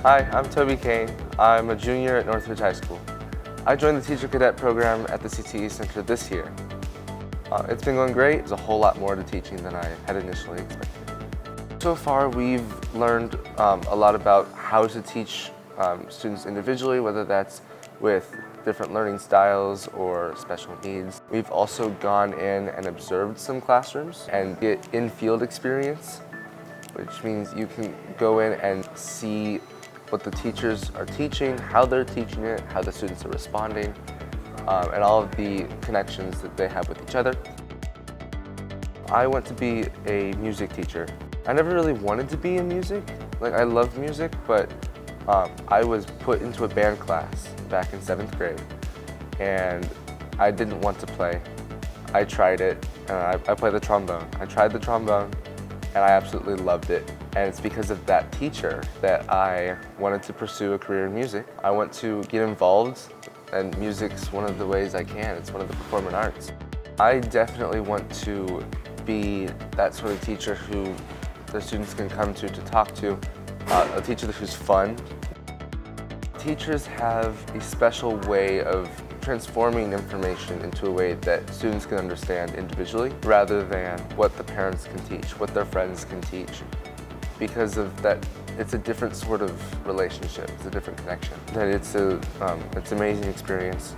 Hi, I'm Toby Kane. I'm a junior at Northridge High School. I joined the Teacher Cadet program at the CTE Center this year. It's been going great. There's a whole lot more to teaching than I had initially expected. So far, we've learned a lot about how to teach students individually, whether that's with different learning styles or special needs. We've also gone in and observed some classrooms and get in-field experience, which means you can go in and see what the teachers are teaching, how they're teaching it, how the students are responding, and all of the connections that they have with each other. I want to be a music teacher. I never really wanted to be in music. I love music, but I was put into a band class back in 7th grade, and I didn't want to play. I tried it, and I played the trombone. I tried the trombone, and I absolutely loved it. And it's because of that teacher that I wanted to pursue a career in music. I want to get involved, and music's one of the ways I can. It's one of the performing arts. I definitely want to be that sort of teacher who the students can come to talk to, a teacher who's fun. Teachers have a special way of transforming information into a way that students can understand individually rather than what the parents can teach, what their friends can teach. Because of that, it's a different sort of relationship, it's a different connection. That it's an amazing experience.